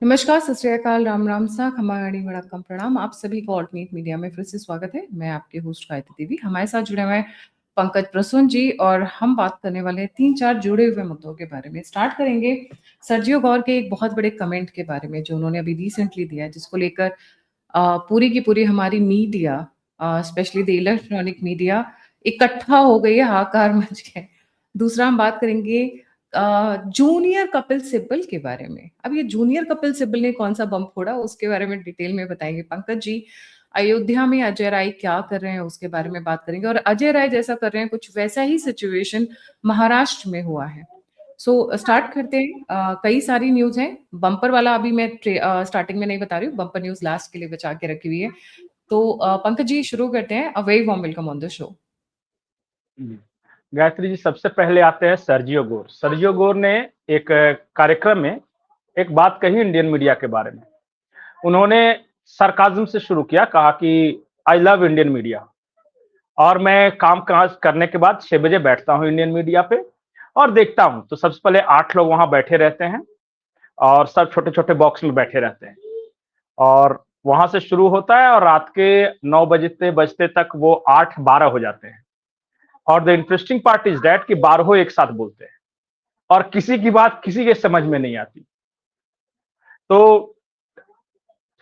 नमस्कार, सत श्री अकाल, राम राम सा, खमा गणी वड़क्कम प्रणाम। आप सभी को ऑल्टरनेट मीडिया में फिर से स्वागत है। मैं आपके होस्ट गायत्री देवी। हमारे साथ जुड़े हुए हैं पंकज प्रसून जी और हम बात करने वाले हैं 3-4 जुड़े हुए मुद्दों के बारे में। स्टार्ट करेंगे सर्जियो गौर के एक बहुत बड़े कमेंट के बारे में जो उन्होंने अभी रिसेंटली दिया है, जिसको लेकर पूरी की पूरी हमारी media, specially the electronic media, इकट्ठा हो गई है, हाहाकार मच गया है। दूसरा हम बात करेंगे जूनियर कपिल सिब्बल के बारे में। अब ये जूनियर कपिल सिब्बल ने कौन सा बम फोड़ा, उसके बारे में डिटेल में बताएंगे पंकज जी। अयोध्या में अजय राय क्या कर रहे हैं उसके बारे में बात करेंगे, और अजय राय जैसा कर रहे हैं कुछ वैसा ही सिचुएशन महाराष्ट्र में हुआ है। सो स्टार्ट करते हैं। कई सारी न्यूज हैं। बम्पर वाला अभी मैं स्टार्टिंग में नहीं बता रही हूँ, बम्पर न्यूज लास्ट के लिए बचा के रखी हुई है। तो पंकज जी शुरू करते हैं। A very warm welcome on the show. Gayatri ji, सबसे पहले आते हैं सर्जियो गोर। सर्जियो गोर ने एक कार्यक्रम में एक बात कही इंडियन मीडिया के बारे में। उन्होंने सरकाज़म से शुरू किया, कहा कि आई लव इंडियन मीडिया और मैं काम काज करने के बाद 6 बजे बैठता हूं इंडियन मीडिया पे और देखता हूं तो सबसे पहले 8 लोग वहां बैठे रहते हैं और सब छोटे छोटे बॉक्स में बैठे रहते हैं और वहां से शुरू होता है और रात के 9 बजते बजते तक वो 8-12 हो जाते हैं। और the interesting part is that कि 12 एक साथ बोलते हैं और किसी की बात किसी के समझ में नहीं आती। तो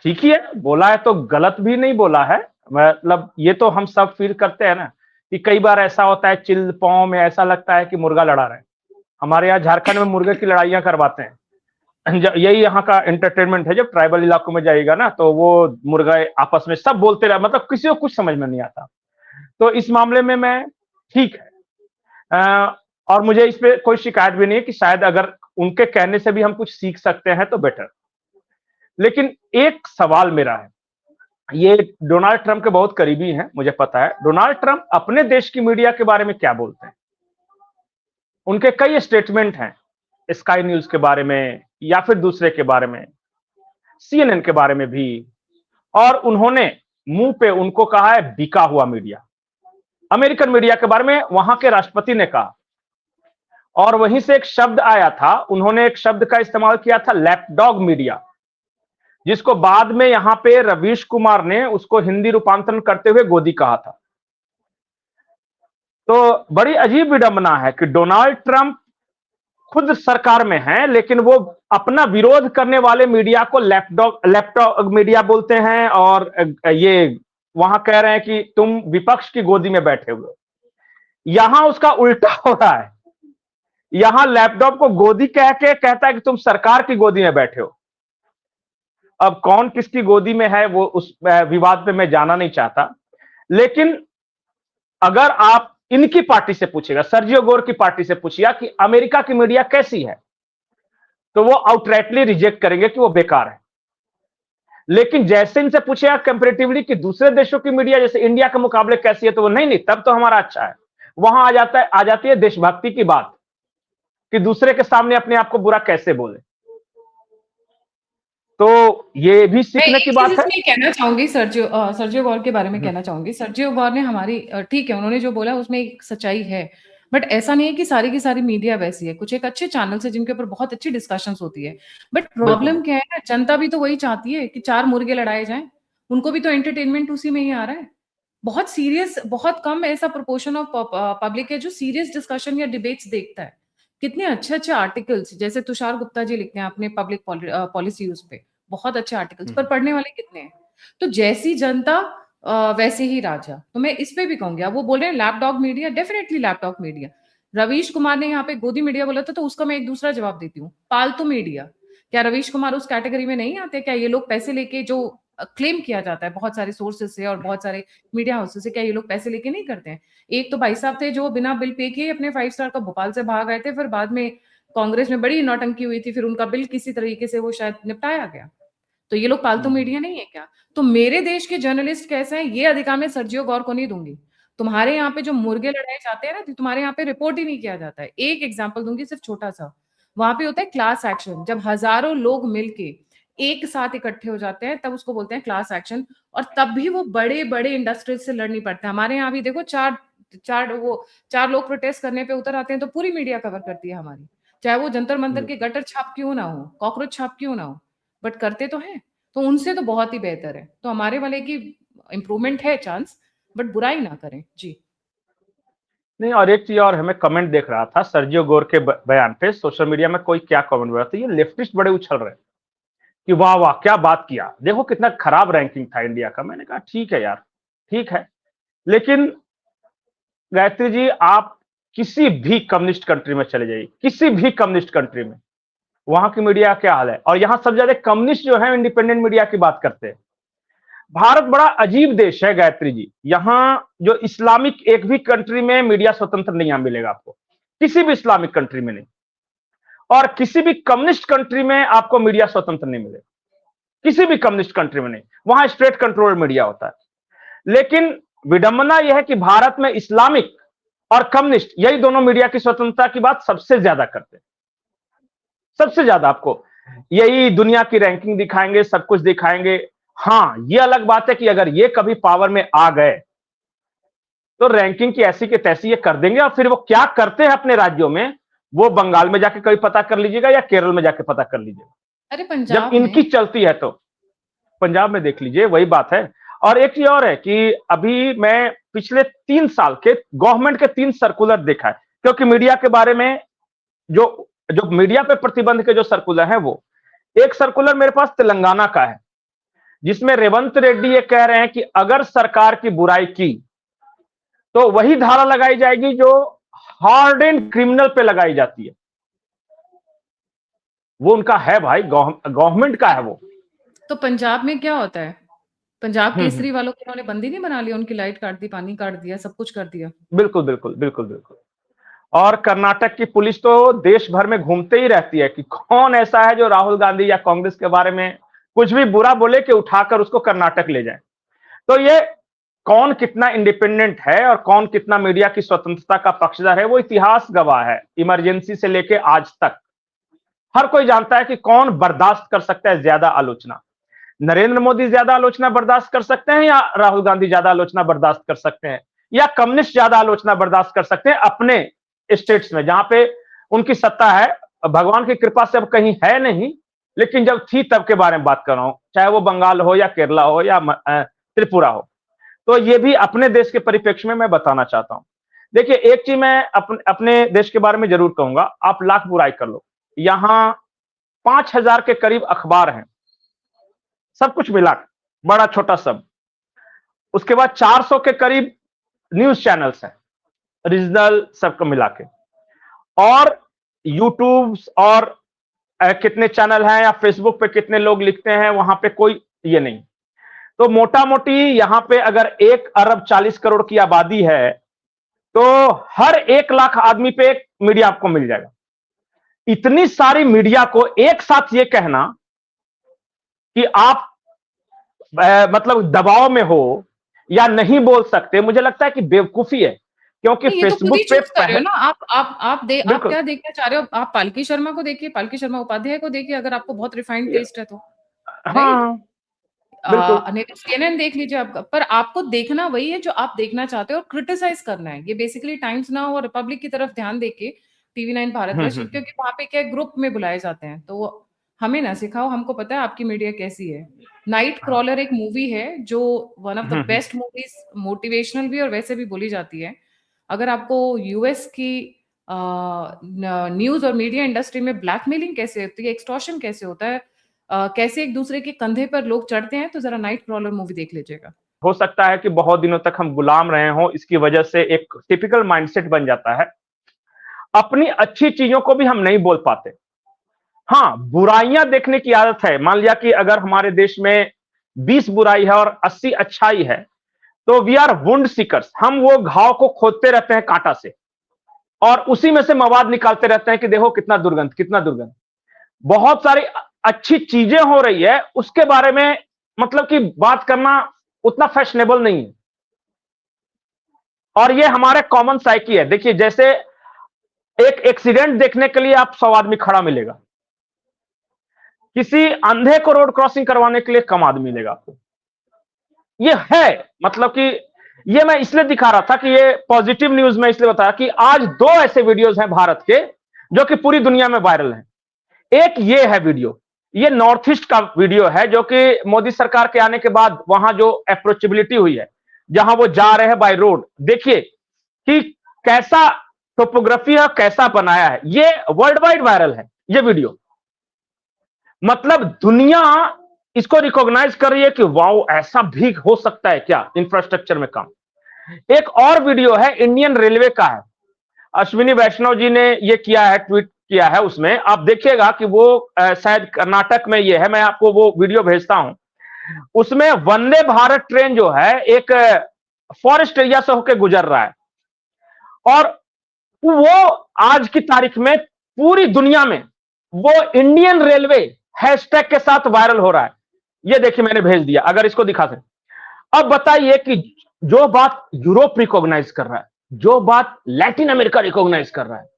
ठीक ही है, बोला है तो गलत भी नहीं बोला है। मतलब ये तो हम सब फील करते हैं ना कि कई बार ऐसा होता है चिल पाँव में ऐसा लगता है कि मुर्गा लड़ा रहे हैं। हमारे यहाँ झारखंड में मुर्गे की लड़ाइयां करवाते हैं। यही यहाँ का एंटरटेनमेंट है। जब ट्राइबल इलाकों में जाइएगा ना तो वो मुर्गा आपस में सब बोलते रहे, मतलब किसी को कुछ समझ में नहीं आता। तो इस मामले में मैं ठीक है। और मुझे इस पे कोई शिकायत भी नहीं है कि शायद अगर उनके कहने से भी हम कुछ सीख सकते हैं तो बेटर। लेकिन एक सवाल मेरा है, ये डोनाल्ड ट्रंप के बहुत करीबी हैं, मुझे पता है। डोनाल्ड ट्रंप अपने देश की मीडिया के बारे में क्या बोलते हैं? उनके कई स्टेटमेंट हैं, स्काई न्यूज के बारे में या फिर दूसरे के बारे में, सीएनएन के बारे में भी। और उन्होंने मुंह पे उनको कहा है बिका हुआ मीडिया। अमेरिकन मीडिया के बारे में वहां के राष्ट्रपति ने कहा और वहीं से एक शब्द आया था, उन्होंने एक शब्द का इस्तेमाल किया था लैपडॉग मीडिया, जिसको बाद में यहां पे रवीश कुमार ने उसको हिंदी रूपांतरण करते हुए गोदी कहा था। तो बड़ी अजीब विडंबना है कि डोनाल्ड ट्रंप खुद सरकार में हैं लेकिन वो अपना विरोध करने वाले मीडिया को लैपटॉप मीडिया बोलते हैं और ये वहां कह रहे हैं कि तुम विपक्ष की गोदी में बैठे हुए। यहां उसका उल्टा हो रहा है। यहां लैपटॉप को गोदी कह के कहता है कि तुम सरकार की गोदी में बैठे हो। अब कौन किसकी गोदी में है वो उस विवाद पे मैं जाना नहीं चाहता। लेकिन अगर आप इनकी पार्टी से पूछेगा, सर्जियो गोर की पार्टी से पूछिएगा कि अमेरिका की मीडिया कैसी है, तो वो आउटराइटली रिजेक्ट करेंगे कि वो बेकार है। लेकिन जैसे इनसे पूछेगा कंपैरेटिवली कि दूसरे देशों की मीडिया जैसे इंडिया के मुकाबले कैसी है, तो वो नहीं, तब तो हमारा अच्छा है। वहां आ जाती है देशभक्ति की बात कि दूसरे के सामने अपने आप को बुरा कैसे बोले। तो ये भी मैं सीखने एक की चीज बात है। इसमें कहना चाहूंगी, सर्जियो गौर के बारे में कहना चाहूंगी। सर्जियो गौर ने हमारी ठीक है, उन्होंने जो बोला उसमें एक सच्चाई है, बट ऐसा नहीं है कि सारी की सारी मीडिया वैसी है। कुछ एक अच्छे चैनल्स है जिनके ऊपर बहुत अच्छी डिस्कशंस होती है, बट बिल्कुल। प्रॉब्लम क्या है ना, जनता भी तो वही चाहती है कि 4 मुर्गे लड़ाए जाएं। उनको भी तो एंटरटेनमेंट उसी में ही आ रहा है। बहुत सीरियस, बहुत कम ऐसा प्रोपोर्शन ऑफ पब्लिक है जो सीरियस डिस्कशन या डिबेट्स देखता है। कितने अच्छे अच्छे आर्टिकल्स जैसे तुषार गुप्ता जी लिखते हैं अपने पब्लिक पॉलिसी उस पे, बहुत अच्छे आर्टिकल्स, पर पढ़ने वाले कितने हैं? तो जैसी जनता वैसे ही राजा। तो मैं इस पे भी कहूंगी, अब वो बोल रहे हैं lapdog media, definitely laptop media. Ravish Kumar ने यहाँ पे गोदी मीडिया बोला था, तो उसका मैं एक दूसरा जवाब देती हूँ, पालतू मीडिया। क्या रवीश कुमार उस कैटेगरी में नहीं आते? क्या ये लोग पैसे लेके, जो क्लेम किया जाता है बहुत सारे सोर्सेज से और बहुत सारे मीडिया हाउसेस से, क्या ये लोग पैसे लेके नहीं करते हैं? एक तो भाई साहब थे जो बिना बिल पे किए अपने 5 स्टार का भोपाल से भाग आए थे, फिर बाद में कांग्रेस में बड़ी नौटंकी हुई थी, फिर उनका बिल किसी तरीके से वो शायद निपटाया गया। तो ये लोग पालतू मीडिया नहीं है क्या? तो मेरे देश के जर्नलिस्ट कैसे हैं, ये अधिकार मैं सर्जियो गौर को नहीं दूंगी। तुम्हारे यहाँ पे जो मुर्गे लड़ाए जाते हैं ना, तो तुम्हारे यहाँ पे रिपोर्ट ही नहीं किया जाता है। एक एग्जाम्पल दूंगी सिर्फ छोटा सा। वहां पे होता है क्लास एक्शन, जब हजारों लोग मिलके एक साथ इकट्ठे हो जाते हैं तब उसको बोलते हैं क्लास एक्शन। और तब भी वो बड़े बड़े इंडस्ट्रीज से लड़ नहीं पड़ते। हमारे यहाँ भी देखो, चार चार वो 4 लोग प्रोटेस्ट करने पे उतर आते हैं तो पूरी मीडिया कवर करती है हमारी, चाहे वो जंतर मंतर के गटर छाप क्यों ना हो, कॉकरोच छाप क्यों ना हो। बट करते तो हैं, तो उनसे तो बहुत ही बेहतर है। तो हमारे वाले की इम्प्रूवमेंट है चांस, बट बुराई ना करें जी। नहीं, और एक चीज और, हमें कमेंट देख रहा था सर्जियो गोर के बयान पे सोशल मीडिया में, कोई क्या कमेंट बोला था, ये लेफ्टिस्ट बड़े उछल रहे कि वाह वाह क्या बात किया, देखो कितना खराब रैंकिंग था इंडिया का। मैंने कहा ठीक है यार, ठीक है, लेकिन गायत्री जी आप किसी भी कम्युनिस्ट कंट्री में चले जाइए, किसी भी कम्युनिस्ट कंट्री में, वहां की मीडिया क्या हाल है, और यहां सब ज्यादा कम्युनिस्ट जो है इंडिपेंडेंट मीडिया की बात करते हैं। भारत बड़ा अजीब देश है गायत्री जी, यहां जो इस्लामिक एक भी कंट्री में मीडिया स्वतंत्र नहीं यहां मिलेगा आपको, किसी भी इस्लामिक कंट्री में नहीं, और किसी भी कम्युनिस्ट कंट्री में आपको मीडिया स्वतंत्र नहीं मिलेगा, किसी भी कम्युनिस्ट कंट्री में नहीं, वहां स्टेट कंट्रोल मीडिया होता है। लेकिन विडंबना यह है कि भारत में इस्लामिक और कम्युनिस्ट यही दोनों मीडिया की स्वतंत्रता की बात सबसे ज्यादा करते हैं, सबसे ज्यादा। आपको यही दुनिया की रैंकिंग दिखाएंगे, सब कुछ दिखाएंगे। हाँ, ये अलग बात है कि अगर ये कभी पावर में आ गए तो रैंकिंग की ऐसी के तैसी ये कर देंगे, और फिर वो क्या करते हैं अपने राज्यों में, वो बंगाल में जाके कभी पता कर लीजिएगा या केरल में जाके पता कर लीजिएगा। अरे जब पंजाब इनकी में चलती है तो पंजाब में देख लीजिए, वही बात है। और एक चीज और है कि अभी मैं पिछले 3 साल के गवर्नमेंट के 3 सर्कुलर देखा है, क्योंकि मीडिया के बारे में जो जो मीडिया पे प्रतिबंध के जो सर्कुलर है, वो एक सर्कुलर मेरे पास तेलंगाना का है, जिसमें रेवंत रेड्डी ये कह रहे हैं कि अगर सरकार की बुराई की तो वही धारा लगाई जाएगी जो हार्ड एंड क्रिमिनल पे लगाई जाती है। वो उनका है भाई, गवर्नमेंट का है वो। तो पंजाब में क्या होता है? पंजाब हम्म। केसरी वालों की उन्होंने बंदी नहीं बना लिया, उनकी लाइट काट दी, पानी काट दिया, सब कुछ कर दिया। बिल्कुल बिल्कुल बिल्कुल बिल्कुल। और कर्नाटक की पुलिस तो देश भर में घूमते ही रहती है कि कौन ऐसा है जो राहुल गांधी या कांग्रेस के बारे में कुछ भी बुरा बोले कि उठाकर उसको कर्नाटक ले जाए। तो ये कौन कितना इंडिपेंडेंट है और कौन कितना मीडिया की स्वतंत्रता का पक्षधर है, वो इतिहास गवाह है। इमरजेंसी से लेके आज तक हर कोई जानता है कि कौन बर्दाश्त कर सकता है ज्यादा आलोचना। नरेंद्र मोदी ज्यादा आलोचना बर्दाश्त कर सकते हैं, या राहुल गांधी ज्यादा आलोचना बर्दाश्त कर सकते हैं, या कम्युनिस्ट ज्यादा आलोचना बर्दाश्त कर सकते हैं अपने स्टेट्स में जहां पे उनकी सत्ता है। भगवान की कृपा से अब कहीं है नहीं, लेकिन जब थी तब के बारे में बात कर रहा हूं, चाहे वो बंगाल हो या केरला हो या त्रिपुरा हो। तो ये भी अपने देश के परिप्रेक्ष्य में मैं बताना चाहता हूं। देखिए, एक चीज मैं अपने देश के बारे में जरूर कहूंगा, आप लाख बुराई कर लो, यहां 5,000 के करीब अखबार हैं, सब कुछ मिला, बड़ा छोटा सब। उसके बाद 400 के करीब न्यूज चैनल्स हैं, रीजनल सबको मिला के, और यूट्यूब और कितने चैनल हैं, या फेसबुक पे कितने लोग लिखते हैं, वहां पे कोई ये नहीं। तो मोटा मोटी यहां पे अगर 1 अरब 40 करोड़ की आबादी है, तो हर 1 लाख आदमी पे एक मीडिया आपको मिल जाएगा। इतनी सारी मीडिया को एक साथ ये कहना कि आप मतलब दबाव में हो या नहीं बोल सकते, मुझे लगता है कि बेवकूफी है। क्योंकि नहीं, ये तो खुद ही फेसबुक पे चूज कर रहे हो ना आप बिल्कुल। क्या देखना चाह रहे हो? आप पालकी शर्मा को देखिए, पालकी शर्मा उपाध्याय को देखिए, अगर आपको बहुत रिफाइंड टेस्ट है तो, राइट? हाँ बिल्कुल। नहीं तो CNN देख लीजिए आपका, पर आपको देखना वही है जो आप देखना चाहते हो और क्रिटिसाइज करना है। ये बेसिकली टाइम्स नाउ और रिपब्लिक की तरफ ध्यान देके TV9 भारतवर्ष, हम्म। क्योंकि वहां पे क्या ग्रुप में बुलाए जाते हैं, तो हमें ना सिखाओ, हमको पता है आपकी मीडिया कैसी है। नाइट हाँ। क्रॉलर एक मूवी है जो one of the hmm. Best movies, motivational भी और वैसे भी बोली जाती है। अगर आपको यूएस की न्यूज और मीडिया इंडस्ट्री में ब्लैकमेलिंग कैसे होती है, एक्सटॉर्शन कैसे होता है, कैसे एक दूसरे के कंधे पर लोग चढ़ते हैं, तो जरा नाइट क्रॉलर मूवी देख लीजिएगा। हो सकता है कि बहुत दिनों तक हम गुलाम रहे हों, इसकी वजह से एक टिपिकल माइंडसेट बन जाता है, अपनी अच्छी चीजों को भी हम नहीं बोल पाते। हाँ, बुराइयां देखने की आदत है। मान लिया कि अगर हमारे देश में 20 बुराई है और 80 अच्छाई है, तो वी आर वुंड सीकर्स, हम वो घाव को खोदते रहते हैं कांटा से, और उसी में से मवाद निकालते रहते हैं कि देखो कितना दुर्गंध, कितना दुर्गंध। बहुत सारी अच्छी चीजें हो रही है, उसके बारे में मतलब कि बात करना उतना फैशनेबल नहीं है, और ये हमारे कॉमन साइकी है। देखिए, जैसे एक एक्सीडेंट देखने के लिए आप 100 आदमी खड़ा मिलेगा, किसी अंधे को रोड क्रॉसिंग करवाने के लिए कम आदमी मिलेगा आपको। ये है, मतलब कि ये मैं इसलिए दिखा रहा था कि ये पॉजिटिव न्यूज में इसलिए बताया कि आज 2 ऐसे वीडियोस हैं भारत के जो कि पूरी दुनिया में वायरल हैं। एक ये है वीडियो, ये नॉर्थ ईस्ट का वीडियो है जो कि मोदी सरकार के आने के बाद वहां जो अप्रोचेबिलिटी हुई है, जहां वो जा रहे हैं बाय रोड। देखिए कि कैसा टोपोग्राफी है, कैसा बनाया है। ये वर्ल्ड वाइड वायरल है ये वीडियो। मतलब दुनिया इसको रिकॉग्नाइज कर रही है कि वाओ, ऐसा भी हो सकता है क्या इंफ्रास्ट्रक्चर में काम। एक और वीडियो है इंडियन रेलवे का है, अश्विनी वैष्णव जी ने ये किया है, ट्वीट किया है। उसमें आप देखिएगा कि वो शायद कर्नाटक में ये है, मैं आपको वो वीडियो भेजता हूं। उसमें वंदे भारत ट्रेन जो है एक फॉरेस्ट एरिया से होकर गुजर रहा है, और वो आज की तारीख में पूरी दुनिया में वो इंडियन रेलवे हैशटैग के साथ वायरल हो रहा है। ये देखिए मैंने भेज दिया, अगर इसको दिखा सकें। अब बताइए कि जो बात यूरोप रिकॉग्नाइज कर रहा है, जो बात लैटिन अमेरिका रिकॉग्नाइज कर रहा है,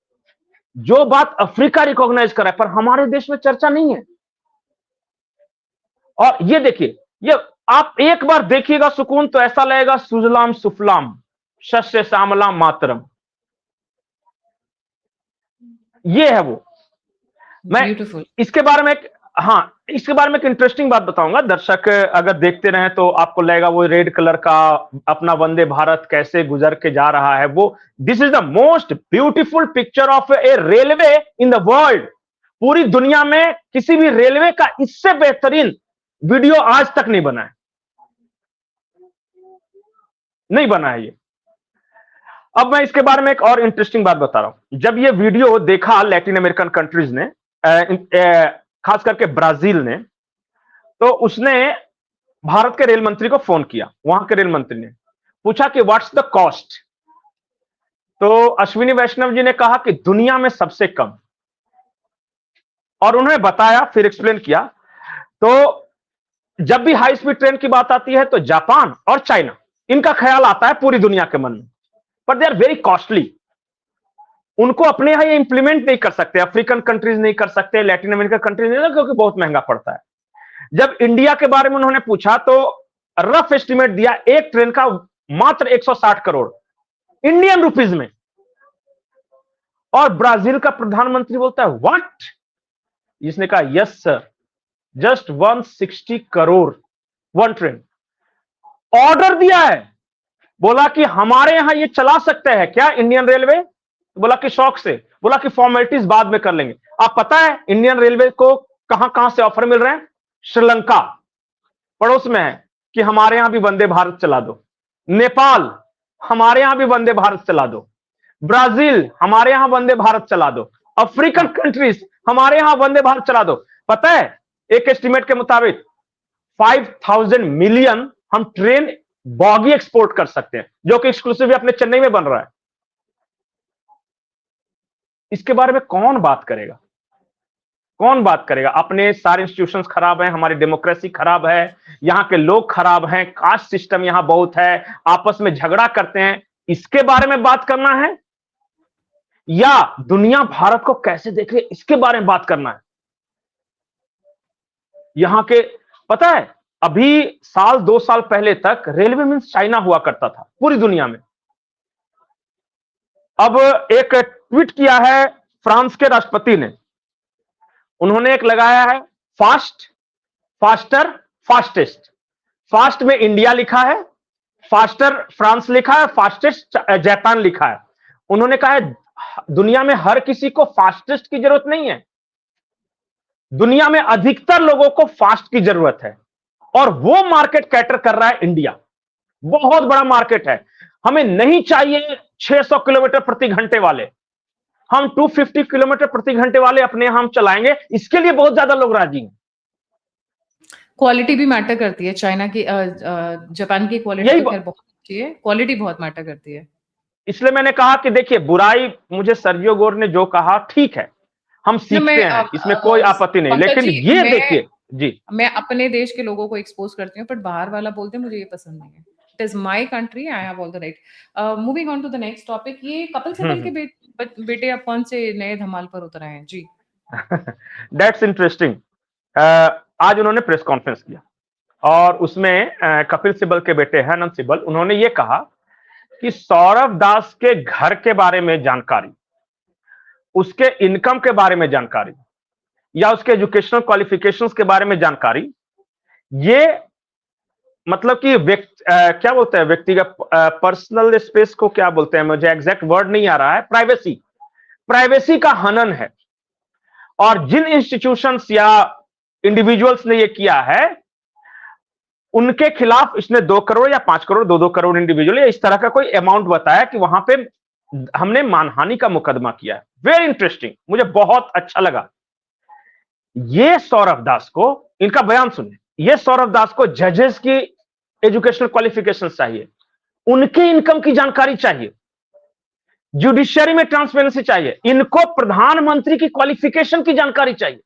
जो बात अफ्रीका रिकॉग्नाइज कर रहा है, पर हमारे देश में चर्चा नहीं है। और ये देखिए, ये आप एक बार देखिएगा सुकून, तो ऐसा लगेगा सुजलाम सुफलाम शस्य श्यामलाम मातरम। ये है वो। मैं ब्यूटीफुल। इसके बारे में इसके बारे में एक इंटरेस्टिंग बात बताऊंगा। दर्शक अगर देखते रहे तो आपको लगेगा वो रेड कलर का अपना वंदे भारत कैसे गुजर के जा रहा है। वो this is the most beautiful picture of A railway in the world. पूरी दुनिया में किसी भी रेलवे का इससे बेहतरीन वीडियो आज तक नहीं बना है, नहीं बना है ये। अब मैं इसके बारे में एक और इंटरेस्टिंग बात बता रहा हूं। जब ये वीडियो देखा लैटिन अमेरिकन कंट्रीज ने, खास करके ब्राजील ने, तो उसने भारत के रेल मंत्री को फोन किया। वहां के रेल मंत्री ने पूछा कि व्हाट्स द कॉस्ट। तो अश्विनी वैष्णव जी ने कहा कि दुनिया में सबसे कम, और उन्होंने बताया, फिर एक्सप्लेन किया। तो जब भी हाई स्पीड ट्रेन की बात आती है तो जापान और चाइना, इनका ख्याल आता है पूरी दुनिया के मन में, पर दे आर वेरी कॉस्टली। उनको अपने यहां ये इंप्लीमेंट नहीं कर सकते, अफ्रीकन कंट्रीज नहीं कर सकते, लैटिन अमेरिका कंट्रीज नहीं, क्योंकि बहुत महंगा पड़ता है। जब इंडिया के बारे में उन्होंने पूछा तो रफ एस्टिमेट दिया एक ट्रेन का मात्र 160 करोड़ इंडियन रुपीज में। और ब्राजील का प्रधानमंत्री बोलता है व्हाट, इसने कहा yes sir, just 160 crore one train. Order दिया है, बोला कि हमारे यहां ये चला सकते हैं क्या इंडियन रेलवे। बोला कि शौक से, बोला कि फॉर्मेलिटीज बाद में कर लेंगे। आप पता है इंडियन रेलवे को कहां कहां से ऑफर मिल रहे हैं? श्रीलंका पड़ोस में है कि हमारे यहां भी वंदे भारत चला दो। नेपाल, हमारे यहां भी वंदे भारत चला दो। ब्राजील, हमारे यहां वंदे भारत चला दो। अफ्रीकन कंट्रीज, हमारे यहां वंदे भारत चला दो। पता है एक एस्टिमेट के मुताबिक 5000 मिलियन हम ट्रेन बॉगी एक्सपोर्ट कर सकते हैं, जो कि एक्सक्लूसिव अपने चेन्नई में बन रहा है। इसके बारे में कौन बात करेगा? कौन बात करेगा? अपने सारे इंस्टीट्यूशंस खराब हैं, हमारी डेमोक्रेसी खराब है, यहां के लोग खराब हैं, कास्ट सिस्टम यहां बहुत है, आपस में झगड़ा करते हैं। इसके बारे में बात करना है या दुनिया भारत को कैसे देख रही है इसके बारे में बात करना है? यहां के, पता है अभी साल 2 साल पहले तक रेलवे मींस चाइना हुआ करता था पूरी दुनिया में। अब एक ट्वीट किया है फ्रांस के राष्ट्रपति ने, उन्होंने एक लगाया है फास्ट, फास्टर, फास्टेस्ट। फास्ट में इंडिया लिखा है, फास्टर फ्रांस लिखा है, फास्टेस्ट जापान लिखा है। उन्होंने कहा है दुनिया में हर किसी को फास्टेस्ट की जरूरत नहीं है, दुनिया में अधिकतर लोगों को फास्ट की जरूरत है, और वो मार्केट कैटर कर रहा है इंडिया। बहुत बड़ा मार्केट है। हमें नहीं चाहिए 600 किलोमीटर प्रति घंटे वाले, हम 250 किलोमीटर प्रति घंटे वाले अपने हम चलाएंगे। इसके लिए बहुत ज्यादा लोग राजी हैं। क्वालिटी भी मैटर करती है। चाइना की जापान की क्वालिटी तो खैर बहुत अच्छी है, क्वालिटी बहुत मैटर करती है। इसलिए मैंने कहा कि देखिए बुराई, मुझे सर्जियो गोर ने जो कहा ठीक है, हम सीखते हैं, इसमें कोई आपत्ति नहीं, लेकिन ये देखिए जी, मैं अपने देश के लोगों को एक्सपोज करती हूँ, पर बाहर वाला बोलते हैं मुझे ये पसंद नहीं है। It is my country, I have all the right. Moving on to the next topic, ये कपिल सिब्बल के बेटे अब कौन से नए धमाल पर उतर आए हैं जी? That's interesting. आज उन्होंने प्रेस कॉन्फ्रेंस किया और उसमें कपिल सिब्बल के बेटे हैं आनंद सिब्बल, उन्होंने ये कहा कि सौरभ दास के घर के बारे में जानकारी, उसके इनकम के बारे में जानकारी या उसके एजुकेशनल क्वालिफिकेशंस के बारे में जानकारी, ये मतलब कि क्या बोलते हैं, व्यक्तिगत पर्सनल स्पेस को क्या बोलते हैं, मुझे एग्जैक्ट वर्ड नहीं आ रहा है, प्राइवेसी, प्राइवेसी का हनन है। और जिन इंस्टीट्यूशंस या इंडिविजुअल्स ने ये किया है, उनके खिलाफ इसने 2 करोड़ या 5 करोड़, 2-2 करोड़ इंडिविजुअल या इस तरह का कोई अमाउंट बताया कि वहां पे हमने मानहानि का मुकदमा किया है। वेरी इंटरेस्टिंग, मुझे बहुत अच्छा लगा। ये सौरभ दास को, इनका बयान सुनिए, ये सौरभ दास को जजेस की एजुकेशनल क्वालिफिकेशन चाहिए, उनके इनकम की जानकारी चाहिए, जुडिशियरी में ट्रांसपेरेंसी चाहिए, इनको प्रधानमंत्री की क्वालिफिकेशन की जानकारी चाहिए,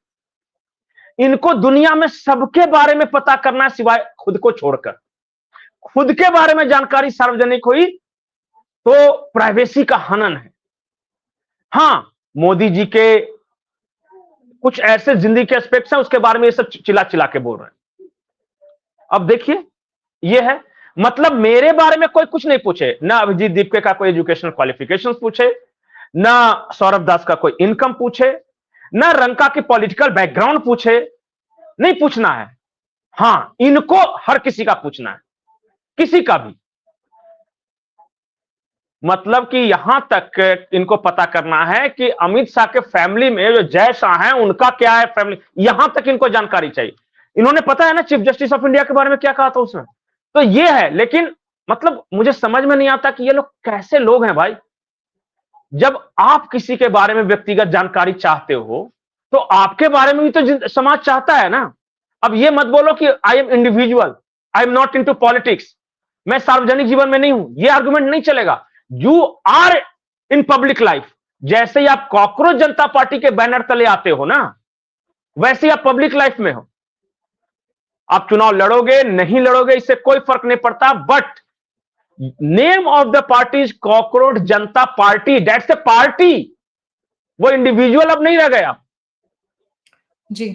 इनको दुनिया में सबके बारे में पता करना है सिवाय खुद को छोड़कर। खुद के बारे में जानकारी सार्वजनिक हुई तो प्राइवेसी का हनन है। हां, मोदी जी के कुछ ऐसे जिंदगी के एस्पेक्ट्स हैं, उसके बारे में ये सब चिल्ला चिल्ला के बोल रहे हैं। अब देखिए, ये है मतलब मेरे बारे में कोई कुछ नहीं पूछे, ना अभिजीत दीपके का कोई एजुकेशनल क्वालिफिकेशन पूछे, ना सौरभ दास का कोई इनकम पूछे, ना रंका की पॉलिटिकल बैकग्राउंड पूछे, नहीं पूछना है। हां, इनको हर किसी का पूछना है, किसी का भी। मतलब कि यहां तक इनको पता करना है कि अमित शाह के फैमिली में जो जय शाह हैं उनका क्या है फैमिली, यहां तक इनको जानकारी चाहिए। इन्होंने पता है ना चीफ जस्टिस ऑफ इंडिया के बारे में क्या कहा था उसमें, तो ये है। लेकिन मतलब मुझे समझ में नहीं आता कि ये लोग कैसे लोग हैं भाई। जब आप किसी के बारे में व्यक्तिगत जानकारी चाहते हो तो आपके बारे में भी तो समाज चाहता है ना। अब ये मत बोलो कि I am individual, I am not into politics, मैं सार्वजनिक जीवन में नहीं हूं, ये आर्गुमेंट नहीं चलेगा। You are in public life. जैसे ही आप कॉकरोच जनता पार्टी के बैनर तले आते हो ना, वैसे ही आप पब्लिक लाइफ में हो। आप चुनाव लड़ोगे नहीं लड़ोगे इससे कोई फर्क नहीं पड़ता, but name of the party is cockroach Janata party, that's a party, वो इंडिविजुअल अब नहीं रह गया जी।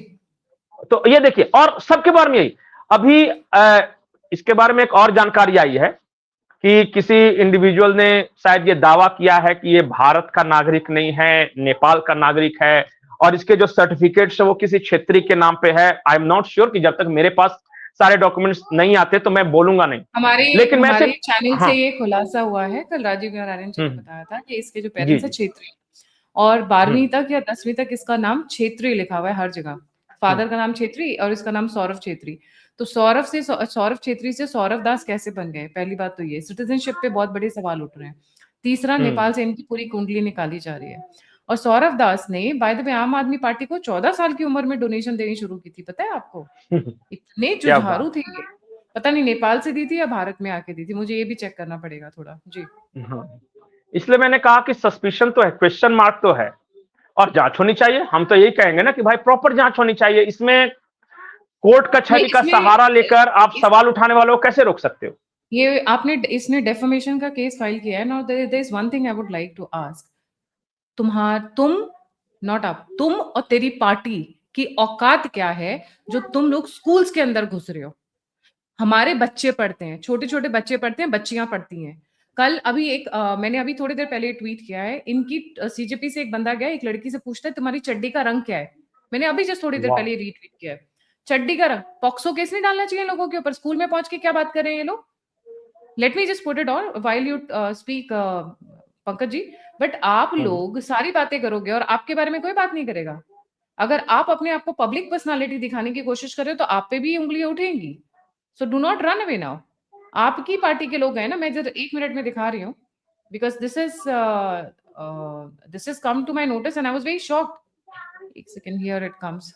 तो ये देखिए, और सबके बारे में यही। अभी इसके बारे में एक और जानकारी आई है कि किसी इंडिविजुअल ने शायद ये दावा किया है कि ये भारत का नागरिक नहीं है, नेपाल का नागरिक है, और इसके जो सर्टिफिकेट्स है वो किसी क्षेत्रीय के नाम पे है। आई एम नॉट श्योर, कि जब तक मेरे पास सारे डॉक्यूमेंट्स नहीं आते तो मैं बोलूंगा नहीं। लेकिन हमारे चैनल से ये खुलासा हुआ है, कल राजीव नारायण जी ने बताया था कि इसके जो पेरेंट्स है क्षेत्रीय, और 12वीं तक या 10वीं तक इसका नाम क्षेत्रीय लिखा हुआ है हर जगह। फादर का नाम छेत्री और इसका नाम सौरभ छेत्री। तो सौरभ छेत्री से सौरभ दास कैसे बन गए? पहली बात तो ये, सिटीजनशिप पे बहुत बड़े सवाल उठ रहे हैं। तीसरा, नेपाल से इनकी पूरी कुंडली निकाली जा रही है। और सौरभ दास ने बाय द वे आम आदमी पार्टी को 14 साल की उम्र में डोनेशन देनी शुरू की थी, पता है आपको? इतने जुझारू थे ये। पता नहीं नेपाल से दी थी या भारत में आके दी थी, मुझे ये भी चेक करना पड़ेगा थोड़ा। जी। इसलिए मैंने कहा कि सस्पिशन तो है, क्वेश्चन मार्क तो है, और जांच होनी चाहिए। हम तो यही कहेंगे ना कि भाई प्रॉपर जांच होनी चाहिए। इसमें कोर्ट कचहरी का सहारा लेकर आप सवाल उठाने वालों को कैसे रोक सकते हो? ये आपने इसने डेफमेशन का केस फाइल किया है। Now there is one thing I would like to ask, तुम और तेरी पार्टी की औकात क्या है जो तुम लोग स्कूल्स के अंदर घुस रहे हो? हमारे बच्चे पढ़ते हैं, छोटे छोटे बच्चे पढ़ते हैं, बच्चियां पढ़ती हैं। कल अभी मैंने अभी थोड़ी देर पहले ट्वीट किया है, इनकी सीजेपी से एक बंदा गया, एक लड़की से पूछता है तुम्हारी चड्डी का रंग क्या है। मैंने अभी जस्ट थोड़ी देर पहले रीट्वीट किया है। चड्डी का रंग, पॉक्सो केस नहीं डालना चाहिए लोगों के ऊपर। स्कूल में पहुंच के क्या बात कर रहे हैं ये लोग? Let me just put it on while you speak Pankaj ji. But आप लोग सारी बातें करोगे और आपके बारे में कोई बात नहीं करेगा। अगर आप अपने आप को पब्लिक पर्सनालिटी दिखाने की कोशिश कर रहे हो तो आप पे भी उंगलियां उठेंगी। So do not run away now. आपकी पार्टी के लोग हैं ना, मैं जरा 1 मिनट में दिखा रही हूँ, because this is come to my notice and I was very shocked. एक सेकंड, हियर इट कम्स।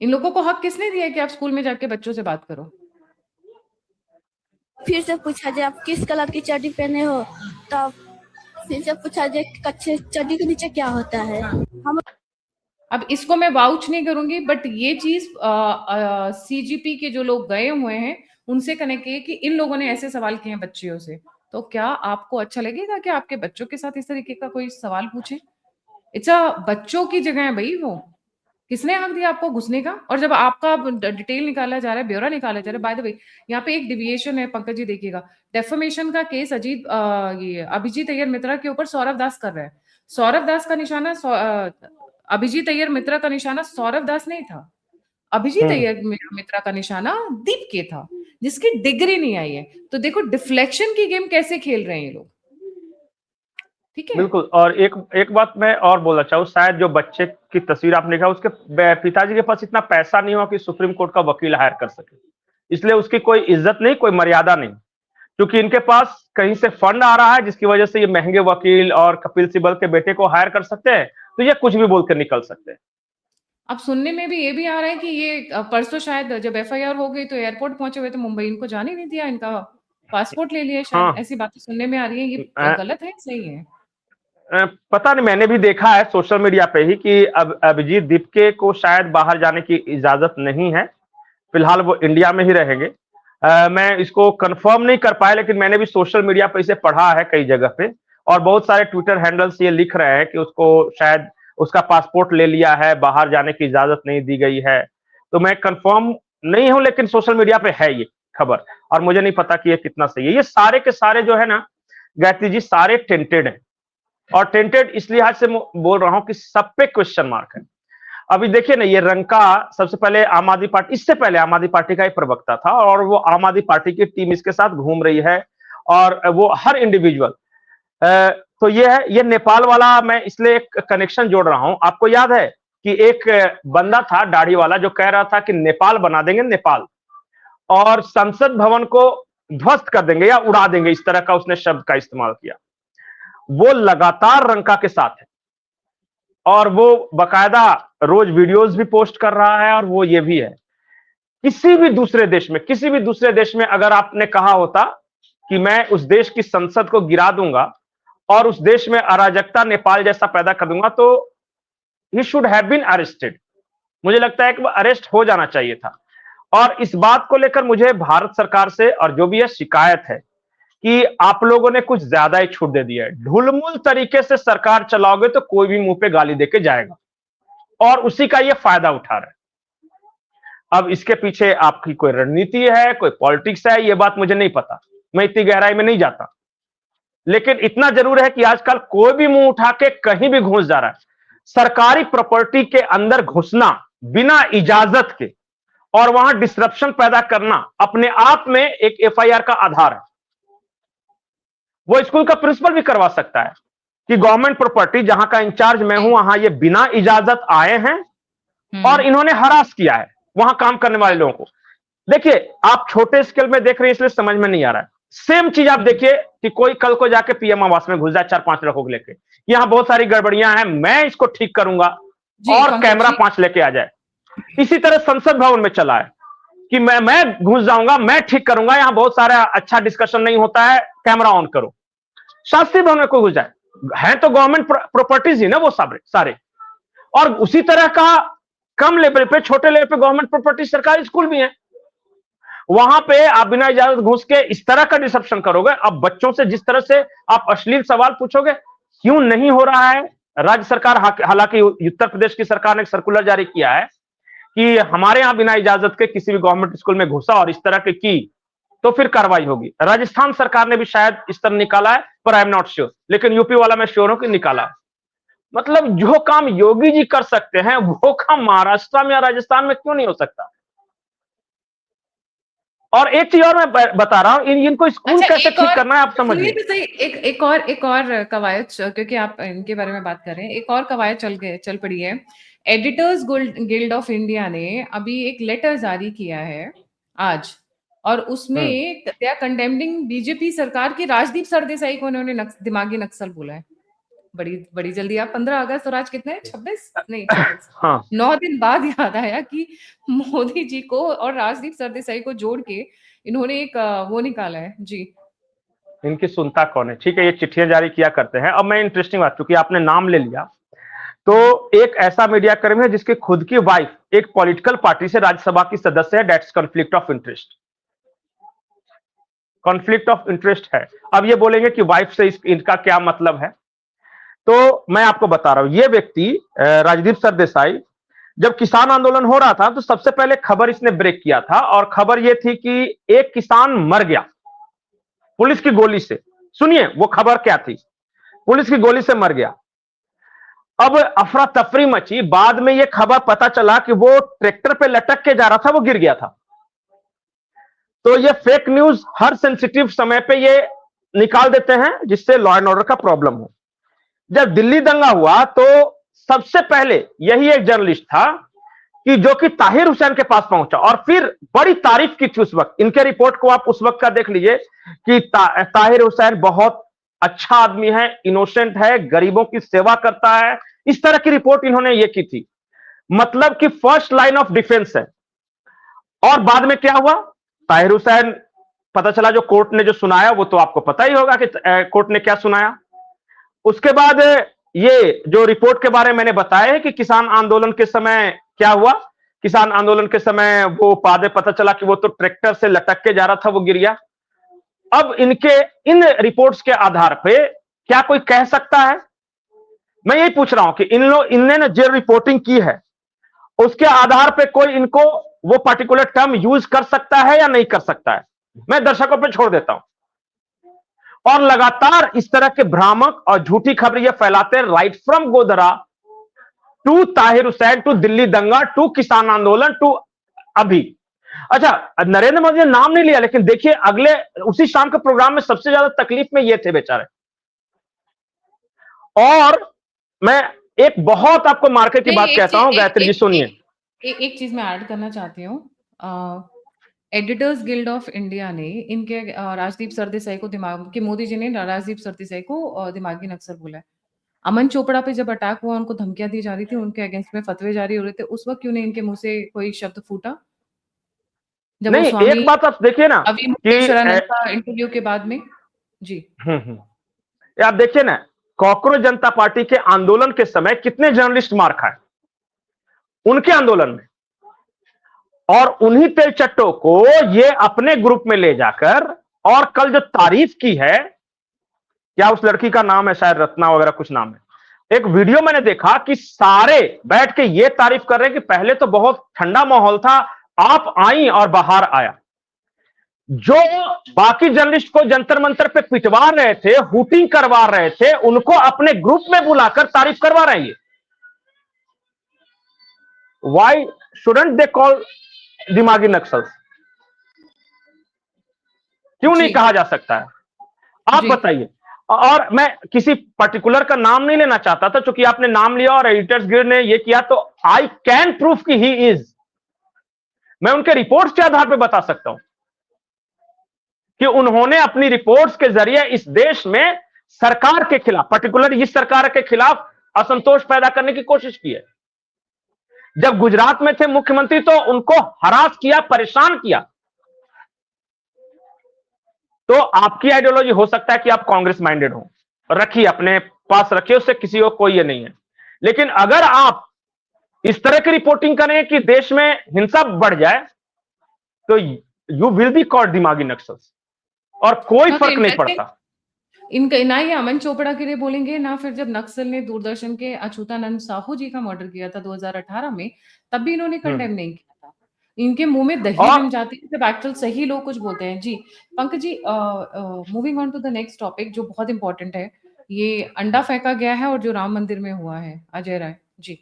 इन लोगों को हक किसने दिया है कि आप स्कूल में जाके बच्चों से बात करो? फिर से पूछा जाए आप किस कलर की चड्डी पहने हो, तो फिर से पूछा जाए कच्चे चड्डी के नीचे क्या होता है। हम अब इसको मैं वाउच नहीं करूंगी, बट ये चीज सीजीपी के जो लोग गए हुए हैं उनसे कनेक्ट किए कि इन लोगों ने ऐसे सवाल किए हैं बच्चियों से। तो क्या आपको अच्छा लगेगा कि आपके बच्चों के साथ इस तरीके का कोई सवाल पूछे? इट्स बच्चों की जगह है भाई वो। किसने हक दिया आपको घुसने का? और जब आपका डिटेल निकाला जा रहा है, ब्यौरा निकाला जा रहा है, बाय द वे यहाँ पे एक डिविएशन है पंकज जी, देखिएगा। डेफमेशन का केस ये अभिजीत अय्यर मित्रा के ऊपर सौरभ दास कर रहा है। सौरभ दास का निशाना अभिजीत अय्यर मित्रा का निशाना सौरभ दास नहीं था, अभिजीत अय्यर मित्रा का निशाना दीप के था, जिसकी डिग्री नहीं आई है। तो देखो डिफ्लेक्शन की गेम कैसे खेल रहे हैं ये लोग, ठीक है। बिल्कुल। और एक बात मैं और बोलना चाहूँ, शायद जो बच्चे की तस्वीर आपने देखा, उसके पिताजी के पास इतना पैसा नहीं हो कि सुप्रीम कोर्ट का वकील हायर कर सके, इसलिए उसकी कोई इज्जत नहीं, कोई मर्यादा नहीं, क्योंकि इनके पास कहीं से फंड आ रहा है जिसकी वजह से ये महंगे वकील और कपिल सिब्बल के बेटे को हायर कर सकते हैं, तो ये कुछ भी बोल कर निकल सकते हैं। अब सुनने में भी ये भी आ रहा है कि ये परसों शायद जब एफआईआर हो गई तो एयरपोर्ट पहुंचे हुए तो मुंबई इनको जाने नहीं दिया, इनका पासपोर्ट ले लिया शायद, हाँ, ऐसी बातें सुनने में आ रही है। ये गलत है सही है? पता नहीं, मैंने भी देखा है सोशल मीडिया पे ही कि अब अभिजीत दीपके को शायद बाहर जाने की इजाजत नहीं है, फिलहाल वो इंडिया में ही रहेंगे। मैं इसको कंफर्म नहीं कर पाया, लेकिन मैंने भी सोशल मीडिया पे इसे पढ़ा है कई जगह पे, और बहुत सारे ट्विटर हैंडल्स ये लिख रहे हैं कि उसको शायद उसका पासपोर्ट ले लिया है, बाहर जाने की इजाजत नहीं दी गई है। तो मैं कंफर्म नहीं हूं, लेकिन सोशल मीडिया पे है ये खबर, और मुझे नहीं पता कि ये कितना सही है। ये सारे के सारे जो है ना गायत्री जी, सारे टेंटेड हैं, और टेंटेड इस लिहाज से बोल रहा हूं कि सब पे क्वेश्चन मार्क है। अभी देखिए ना, ये रंका सबसे पहले आम आदमी पार्टी, इससे पहले आम आदमी पार्टी का एक प्रवक्ता था, और वो आम आदमी पार्टी की टीम इसके साथ घूम रही है, और वो हर इंडिविजुअल, तो ये है, ये नेपाल वाला मैं इसलिए एक कनेक्शन जोड़ रहा हूं। आपको याद है कि एक बंदा था दाढ़ी वाला जो कह रहा था कि नेपाल बना देंगे नेपाल, और संसद भवन को ध्वस्त कर देंगे या उड़ा देंगे, इस तरह का उसने शब्द का इस्तेमाल किया। वो लगातार रंका के साथ है, और वो बकायदा रोज वीडियोस भी पोस्ट कर रहा है, और वो ये भी है। किसी भी दूसरे देश में अगर आपने कहा होता कि मैं उस देश की संसद को गिरा दूंगा और उस देश में अराजकता नेपाल जैसा पैदा कर दूंगा, तो he should have been arrested. मुझे लगता है कि वो अरेस्ट हो जाना चाहिए था। और इस बात को लेकर मुझे भारत सरकार से और जो भी है शिकायत है कि आप लोगों ने कुछ ज्यादा ही छूट दे दिया है। ढुलमुल तरीके से सरकार चलाओगे तो कोई भी मुंह पे गाली देके जाएगा, और उसी का ये फायदा उठा रहा है। अब इसके पीछे आपकी कोई रणनीति है, कोई पॉलिटिक्स है, ये बात मुझे नहीं पता, मैं इतनी गहराई में नहीं जाता, लेकिन इतना जरूर है कि आजकल कोई भी मुंह उठा के कहीं भी घुस जा रहा है। सरकारी प्रॉपर्टी के अंदर घुसना बिना इजाजत के और वहां डिसरप्शन पैदा करना अपने आप में एक एफआईआर का आधार है। वो स्कूल का प्रिंसिपल भी करवा सकता है कि गवर्नमेंट प्रॉपर्टी जहां का इंचार्ज मैं हूं, वहां ये बिना इजाजत आए हैं और इन्होंने हरास किया है वहां काम करने वाले लोगों को। देखिए, आप छोटे स्केल में देख रहे हैं इसलिए समझ में नहीं आ रहा है। सेम चीज आप देखिए कि कोई कल को जाके पीएम आवास में घुस जाए 4-5 लड़कों को लेके, यहां बहुत सारी गड़बड़ियां हैं, मैं इसको ठीक करूंगा, और कैमरा 5 लेके आ जाए। इसी तरह संसद भवन में चला है कि मैं घुस जाऊंगा, मैं ठीक करूंगा, यहां बहुत सारा अच्छा डिस्कशन नहीं होता है, कैमरा ऑन करो। शास्त्री भवन में कोई घुस जाए, है तो गवर्नमेंट प्रॉपर्टीज ही ना वो सारे। और उसी तरह का कम लेवल पे, छोटे लेवल पे गवर्नमेंट प्रॉपर्टी सरकारी स्कूल भी है, वहां पे आप बिना इजाजत घुस के इस तरह का डिसरप्शन करोगे। अब बच्चों से जिस तरह से आप अश्लील सवाल पूछोगे, क्यों नहीं हो रहा है? राज्य सरकार, हालांकि उत्तर प्रदेश की सरकार ने एक सर्कुलर जारी किया है कि हमारे यहां बिना इजाजत के किसी भी गवर्नमेंट स्कूल में घुसा और इस तरह की तो फिर कार्रवाई होगी। राजस्थान सरकार ने भी शायद इस तरह निकाला है, पर आई एम नॉट श्योर, लेकिन यूपी वाला मैं श्योर हूं कि निकाला है। मतलब जो काम योगी जी कर सकते हैं वो काम महाराष्ट्र में या राजस्थान में क्यों नहीं हो सकता? और एक चीज और मैं बता रहा हूं, इनको स्कूल कैसे ठीक करना है आप समझिए। एक और कवायद, क्योंकि आप इनके बारे में बात कर रहे हैं, एक और कवायद चल पड़ी है। एडिटर्स गिल्ड ऑफ इंडिया ने अभी एक लेटर जारी किया है आज, और उसमें दे आर कंडेमनिंग बीजेपी सरकार की राजदीप सरदेसाई को उन्होंने दिमागी नक्सल बोला है। बड़ी जल्दी आप 15 अगस्त और आज कितने 26 नहीं 26 हाँ। 9 दिन बाद याद आया कि मोदी जी को और राजदीप सरदेसाई को जोड़ के इन्होंने एक वो निकाला है जी। इनकी सुनता कौन है? ठीक है, ये चिट्ठियां जारी किया करते हैं। अब मैं इंटरेस्टिंग बात, क्योंकि आपने नाम ले लिया, तो एक ऐसा मीडिया कर्मी है जिसकी खुद की वाइफ एक पॉलिटिकल पार्टी से राज्यसभा की सदस्य है, that's conflict of interest. Conflict of interest है। अब ये बोलेंगे कि वाइफ से इनका क्या मतलब है, तो मैं आपको बता रहा हूं, ये व्यक्ति राजदीप सरदेसाई, जब किसान आंदोलन हो रहा था तो सबसे पहले खबर इसने ब्रेक किया था, और खबर यह थी कि एक किसान मर गया पुलिस की गोली से। सुनिए वो खबर क्या थी, पुलिस की गोली से मर गया। अब अफरा तफरी मची, बाद में ये खबर पता चला कि वो ट्रैक्टर पे लटक के जा रहा था, वो गिर गया था। तो ये फेक न्यूज हर सेंसिटिव समय पे ये निकाल देते हैं जिससे लॉ एंड ऑर्डर का प्रॉब्लम हो। जब दिल्ली दंगा हुआ तो सबसे पहले यही एक जर्नलिस्ट था कि जो कि ताहिर हुसैन के पास पहुंचा और फिर बड़ी तारीफ की थी उस वक्त। इनके रिपोर्ट को आप उस वक्त का देख लीजिए कि ताहिर हुसैन बहुत अच्छा आदमी है, इनोसेंट है, गरीबों की सेवा करता है, इस तरह की रिपोर्ट इन्होंने ये की थी, मतलब कि फर्स्ट लाइन ऑफ डिफेंस है। और बाद में क्या हुआ, ताहिर हुसैन पता चला जो कोर्ट ने जो सुनाया वो तो आपको पता ही होगा कि कोर्ट ने क्या सुनाया। उसके बाद ये जो रिपोर्ट के बारे में मैंने बताया है कि किसान आंदोलन के समय क्या हुआ, किसान आंदोलन के समय वो पता चला कि वो तो ट्रैक्टर से लटक के जा रहा था, वो गिर गया। अब इनके इन रिपोर्ट्स के आधार पे क्या कोई कह सकता है, मैं यही पूछ रहा हूं कि इनने जो रिपोर्टिंग की है उसके आधार पे कोई इनको वो पर्टिकुलर टर्म यूज कर सकता है या नहीं कर सकता है, मैं दर्शकों पे छोड़ देता हूं। और लगातार इस तरह के भ्रामक और झूठी खबरें ये फैलाते हैं, right from Godhra to Tahir Hussain to Delhi दंगा टू किसान आंदोलन टू अभी। अच्छा, नरेंद्र मोदी ने नाम नहीं लिया, लेकिन देखिए अगले उसी शाम के प्रोग्राम में सबसे ज्यादा तकलीफ में ये थे बेचारे। और मैं एक बहुत आपको मार्केट की बात कहता हूं, गायत्री जी सुनिए। एक चीज मैं ऐड करना चाहती हूँ। एडिटर्स गिल्ड ऑफ इंडिया ने इनके राजदीप सरदेसाई को मोदी जी ने राजदीप सरदेसाई को दिमागी नक्सर बोला है। अमन चोपड़ा पे जब अटैक हुआ, उनको धमकियां दी जा रही थी, उनके अगेंस्ट में फतवे जारी हो रहे थे, उस वक्त क्यों नहीं इनके मुंह से कोई शब्द फूटा? जब नहीं, एक बात आप देखिए ना कि इंटरव्यू के बाद में जी आप देखिए ना, कॉकरोच जनता पार्टी के आंदोलन के समय कितने जर्नलिस्ट मार खाए उनके आंदोलन में, और उन्हीं तेलचट्टों को ये अपने ग्रुप में ले जाकर, और कल जो तारीफ की है, क्या उस लड़की का नाम है, शायद रत्ना वगैरह कुछ नाम है, एक वीडियो मैंने देखा कि सारे बैठ के ये तारीफ कर रहे हैं कि पहले तो बहुत ठंडा माहौल था, आप आई और बाहर आया। जो बाकी जर्नलिस्ट को जंतर मंतर पे पिटवा रहे थे, हुटिंग करवा रहे थे, उनको अपने ग्रुप में बुलाकर तारीफ करवा रहे हैं। वाई शुडंट दे कॉल दिमागी नक्सल? क्यों नहीं कहा जा सकता है, आप बताइए। और मैं किसी पर्टिकुलर का नाम नहीं लेना चाहता था, क्योंकि आपने नाम लिया और एडिटर्स गिल्ड ने ये किया, तो आई कैन प्रूव कि ही इज, मैं उनके रिपोर्ट्स के आधार पर बता सकता हूं कि उन्होंने अपनी रिपोर्ट्स के जरिए इस देश में सरकार के खिलाफ, पर्टिकुलर इस सरकार के खिलाफ असंतोष पैदा करने की कोशिश की है। जब गुजरात में थे मुख्यमंत्री तो उनको हरास किया, परेशान किया। तो आपकी आइडियोलॉजी हो सकता है कि आप कांग्रेस माइंडेड हो, रखिए अपने पास, रखिए, उससे किसी को कोई ये नहीं है। लेकिन अगर आप इस तरह की रिपोर्टिंग करें कि देश में हिंसा बढ़ जाए, तो यू विल बी कॉल्ड दिमागी नक्सल्स, और कोई फर्क नहीं पड़ता। इनका ना ये अमन चोपड़ा के लिए बोलेंगे, ना फिर जब नक्सल ने दूरदर्शन के अच्युतानंद साहू जी का मर्डर किया था 2018 में, तब भी इन्होंने कंडेम नहीं किया था। इनके मुंह में दही जम जाती है जब एक्चुअल सही लोग कुछ बोलते हैं। जी Pankaj ji, moving on to the next topic जो बहुत इंपॉर्टेंट है, ये अंडा फेंका गया है और जो राम मंदिर में हुआ है, अजय राय जी।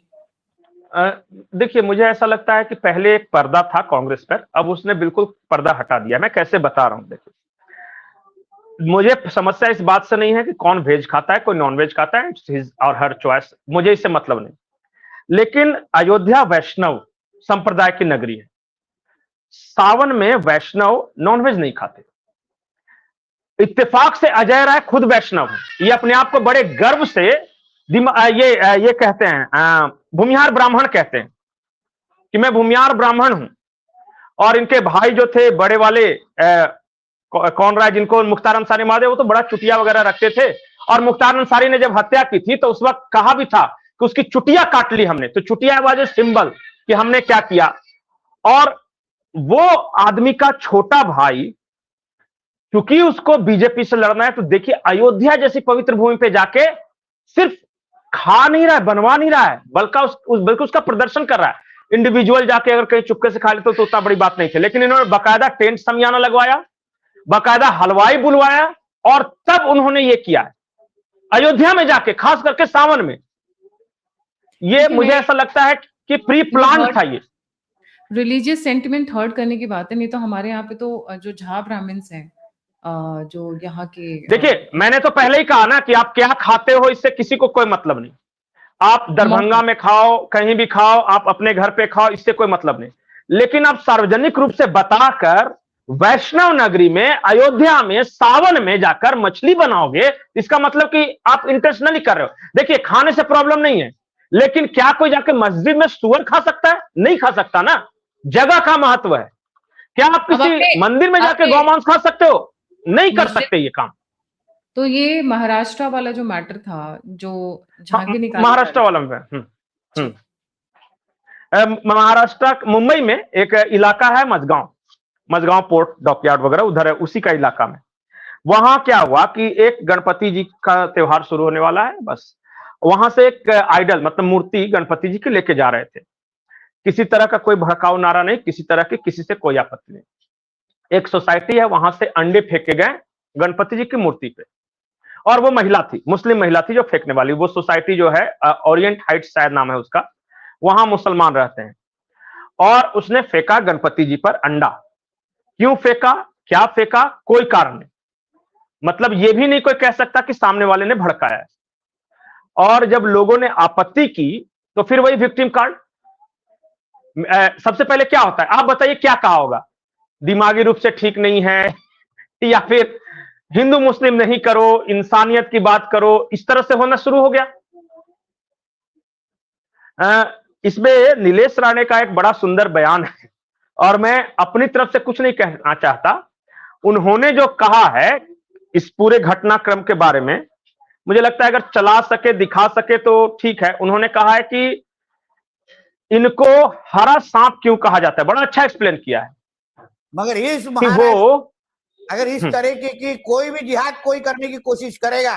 देखिए, मुझे ऐसा लगता है कि पहले एक पर्दा था कांग्रेस पर, अब उसने बिल्कुल पर्दा हटा दिया। मैं कैसे बता रहा हूं, देखिए, मुझे समस्या इस बात से नहीं है कि कौन वेज खाता है, कोई नॉन वेज खाता है, इट्स हिज और हर चॉइस, मुझे इससे मतलब नहीं। लेकिन अयोध्या वैष्णव संप्रदाय की नगरी है, सावन में वैष्णव नॉनवेज नहीं खाते। इत्तेफाक से अजय राय खुद वैष्णव है, ये अपने आप को बड़े गर्व से ये कहते हैं, भूमिहार ब्राह्मण कहते हैं कि मैं भूमिहार ब्राह्मण हूं। और इनके भाई जो थे बड़े वाले, कौन राय, जिनको मुख्तार अंसारी मारे, वो तो बड़ा चुटिया वगैरह रखते थे। और मुख्तार अंसारी ने जब हत्या की थी तो उस वक्त कहा भी था कि उसकी चुटिया काट ली हमने, तो चुटिया वाज ए सिंबल कि हमने क्या किया। और वो आदमी का छोटा भाई, क्योंकि उसको बीजेपी से लड़ना है, तो देखिए अयोध्या जैसी पवित्र भूमि पे जाके सिर्फ खा नहीं रहा है, बनवा नहीं रहा है, बल्कि उसका प्रदर्शन कर रहा है। इंडिविजुअल जाके अगर कहीं चुपके से खा लेते तो उतना बड़ी बात नहीं थी, लेकिन इन्होंने बाकायदा टेंट समियाना लगवाया, बाकायदा हलवाई बुलवाया, और तब उन्होंने ये किया है अयोध्या में जाके, खास करके सावन में। ये मुझे ऐसा लगता है कि प्री प्लान था ये। रिलीजियस सेंटिमेंट हर्ट करने की बात है, नहीं तो हमारे यहाँ पे तो जो झा ब्राह्मण्स हैं, जो यहाँ के, देखिए मैंने तो पहले ही कहा ना कि आप क्या खाते हो इससे किसी को कोई मतलब नहीं। आप दरभंगा में खाओ, कहीं भी खाओ, आप अपने घर पे खाओ, इससे कोई मतलब नहीं। लेकिन आप सार्वजनिक रूप से बताकर वैष्णव नगरी में, अयोध्या में, सावन में जाकर मछली बनाओगे, इसका मतलब कि आप इंटेंशनली कर रहे हो। देखिए खाने से प्रॉब्लम नहीं है, लेकिन क्या कोई जाकर मस्जिद में सुअर खा सकता है? नहीं खा सकता ना। जगह का महत्व है। क्या आप किसी मंदिर में जाकर गौमांस खा सकते हो? नहीं कर सकते ये काम। तो ये महाराष्ट्र वाला जो मैटर था, जो झांकी निकाला, महाराष्ट्र वाला में महाराष्ट्र मुंबई में एक इलाका है मजगांव पोर्ट डॉकयार्ड वगैरह, उधर है, उसी का इलाका में। वहां क्या हुआ कि एक गणपति जी का त्योहार शुरू होने वाला है, बस वहां से एक आइडल मतलब मूर्ति गणपति जी की लेके जा रहे थे। किसी तरह का कोई भड़काऊ नारा नहीं, किसी तरह की किसी से कोई आपत्ति नहीं। एक सोसाइटी है, वहां से अंडे फेंके गए गणपति जी की मूर्ति पे, और वो महिला थी, मुस्लिम महिला थी जो फेंकने वाली। वो सोसाइटी जो है ओरिएंट हाइट्स शायद नाम है उसका, वहां मुसलमान रहते हैं। और उसने फेंका गणपति जी पर अंडा। क्यों फेंका, क्या फेंका, कोई कारण नहीं। मतलब ये भी नहीं कोई कह सकता कि सामने वाले ने भड़काया है। और जब लोगों ने आपत्ति की तो फिर वही विक्टिम कार्ड। सबसे पहले क्या होता है आप बताइए, क्या कहा होगा? दिमागी रूप से ठीक नहीं है, या फिर हिंदू मुस्लिम नहीं करो, इंसानियत की बात करो, इस तरह से होना शुरू हो गया। इसमें नीलेश राणे का एक बड़ा सुंदर बयान है, और मैं अपनी तरफ से कुछ नहीं कहना चाहता। उन्होंने जो कहा है इस पूरे घटनाक्रम के बारे में, मुझे लगता है अगर चला सके, दिखा सके तो ठीक है। उन्होंने कहा है कि इनको हरा सांप क्यों कहा जाता है, बड़ा अच्छा एक्सप्लेन किया है। मगर इस महाराज अगर इस तरीके की कोई भी जिहाद कोई करने की कोशिश करेगा,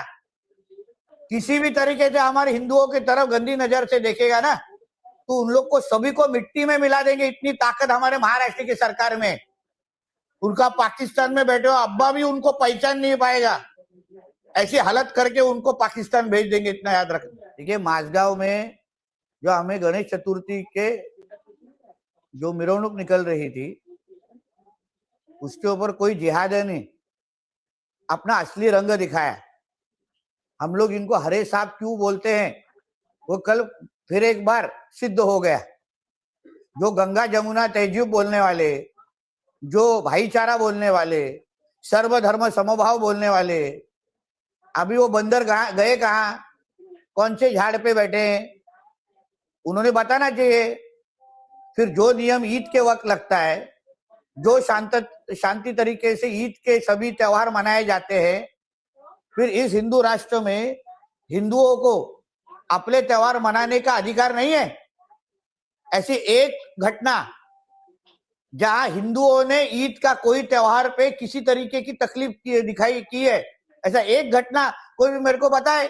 किसी भी तरीके से हमारे हिंदुओं की तरफ गंदी नजर से देखेगा ना, तो उन लोग को सभी को मिट्टी में मिला देंगे। इतनी ताकत हमारे महाराष्ट्र की सरकार में। उनका पाकिस्तान में बैठे हो अब्बा भी उनको पहचान नहीं पाएगा। ऐसी हालत करके उनको पाकिस्तान भेज देंगे, इतना याद रखना। देखिए माझगांव में जो हमें गणेश चतुर्थी के जो मिरवणूक निकल रही थी, उसके ऊपर कोई जिहाद नहीं, अपना असली रंग दिखाया। हम लोग इनको हरे सांप क्यों बोलते हैं, वो कल फिर एक बार सिद्ध हो गया। जो गंगा जमुना तहजीब बोलने वाले, जो भाईचारा बोलने वाले, सर्वधर्म समभाव बोलने वाले, अभी वो बंदर गए कहाँ, कौन से झाड़ पे बैठे हैं, उन्होंने बताना चाहिए। फिर जो नियम ईद के वक्त लगता है, जो शांति तरीके से ईद के सभी त्योहार मनाए जाते हैं, फिर इस हिंदू राष्ट्र में हिंदुओं को अपने त्योहार मनाने का अधिकार नहीं है। ऐसी एक घटना जहां हिंदुओं ने ईद का कोई त्योहार पे किसी तरीके की तकलीफ दिखाई की है, ऐसा एक घटना कोई भी मेरे को बताए।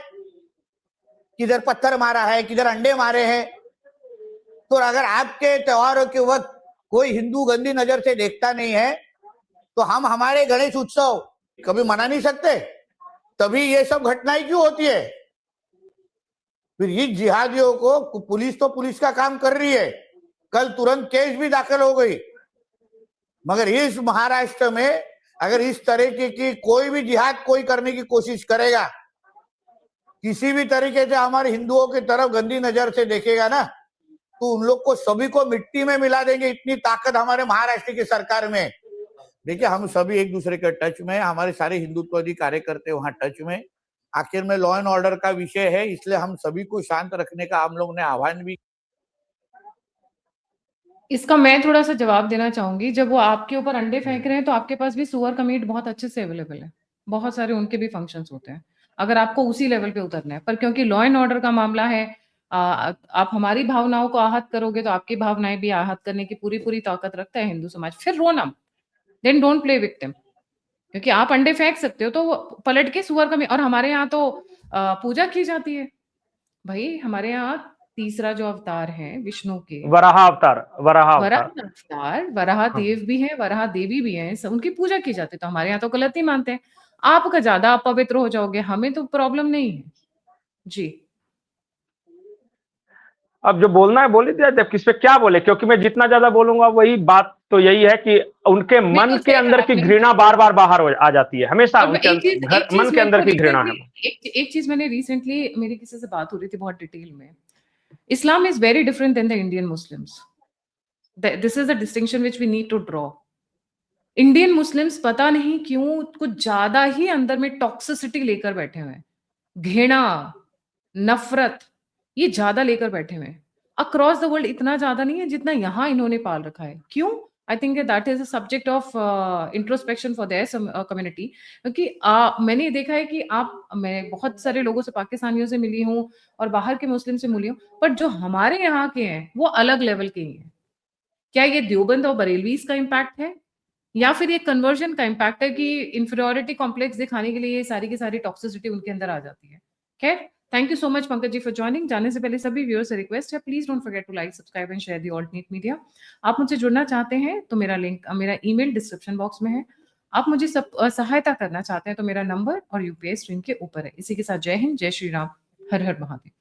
किधर पत्थर मारा है, किधर अंडे मारे हैं। तो अगर आपके त्योहारों के वक्त कोई हिंदू गंदी नजर से देखता नहीं है, तो हम हमारे गणेश उत्सव कभी मना नहीं सकते। तभी ये सब घटनाएं क्यों होती है? फिर इस जिहादियों को पुलिस तो पुलिस का काम कर रही है, कल तुरंत केस भी दाखिल हो गई। मगर इस महाराष्ट्र में अगर इस तरीके की कोई भी जिहाद कोई करने की कोशिश करेगा, किसी भी तरीके से हमारे हिंदुओं की तरफ गंदी नजर से देखेगा ना, तो उन लोग को सभी को मिट्टी में मिला देंगे। इतनी ताकत हमारे महाराष्ट्र की सरकार में। देखिए हम सभी एक दूसरे के टच में, हमारे सारे हिंदुत्ववादी कार्यकर्ता वहां टच में। आखिर में लॉ एंड ऑर्डर का विषय है, इसलिए हम सभी को शांत रखने का हम लोग ने आह्वान भी। इसका मैं थोड़ा सा जवाब देना चाहूंगी। जब वो आपके ऊपर अंडे फेंक रहे हैं तो आपके पास भी सुअर का मीट बहुत अच्छे से अवेलेबल है, बहुत सारे उनके भी फंक्शंस होते हैं, अगर आपको उसी लेवल पे उतरना है। पर क्योंकि लॉ एंड ऑर्डर का मामला है, आप हमारी भावनाओं को आहत करोगे तो आपकी भावनाएं भी आहत करने की पूरी ताकत रखता है हिंदू समाज। फिर रोना, देन डोंट प्ले विक्टिम। क्योंकि आप अंडे फेंक सकते हो तो पलट के सुअर का मीट। और हमारे यहाँ तो पूजा की जाती है भाई। हमारे यहाँ तीसरा जो अवतार है विष्णु के, वराह अवतार, वराह देव भी है, वराह देवी भी है, उनकी पूजा की जाती है। तो हमारे यहाँ तो गलत ही मानते हैं। आपका ज्यादा अपवित्र हो जाओगे, हमें तो प्रॉब्लम नहीं है जी। अब जो बोलना है बोल ही दिया, जब किस पे क्या बोले, क्योंकि मैं जितना ज्यादा बोलूंगा वही बात तो यही है कि उनके मन के अंदर की घृणा बार बार बाहर आ जाती है, हमेशा उनके मन के अंदर की घृणा है। एक चीज मैंने रिसेंटली, मेरी किसी से बात हो रही थी बहुत डिटेल में, Islam is very different than the Indian Muslims. This is the distinction which we need to draw. Indian Muslims पता नहीं क्यों कुछ ज्यादा ही अंदर में टॉक्सिसिटी लेकर बैठे हुए हैं, घृणा, नफरत, ये ज्यादा लेकर बैठे हुए हैं। अक्रॉस द वर्ल्ड इतना ज्यादा नहीं है जितना यहाँ इन्होंने पाल रखा है। क्यों? I think that is a subject of introspection for their community. क्योंकि मैंने देखा है कि मैं बहुत सारे लोगों से, पाकिस्तानियों से मिली हूँ और बाहर के मुस्लिम से मिली हूँ, पर जो हमारे यहाँ के हैं वो अलग लेवल के ही हैं। क्या ये देवबंद और बरेलवीज का इम्पैक्ट है, या फिर ये कन्वर्जन का इम्पैक्ट है कि इंफीरियोरिटी कॉम्प्लेक्स दिखाने के लिए ये सारी की सारी टॉक्सिसिटी उनके अंदर आ जाती है? खैर, thank you so much Pankaj ji for joining. जाने से पहले सभी व्यूअर्स से रिक्वेस्ट है, please don't forget to like, subscribe and share the alternate media. आप मुझसे जुड़ना चाहते हैं तो मेरा लिंक, मेरा ईमेल डिस्क्रिप्शन बॉक्स में है। आप मुझे सहायता करना चाहते हैं तो मेरा नंबर और यूपीआई स्क्रीन के ऊपर है। इसी के साथ जय हिंद, जय श्री राम, हर हर महादेव।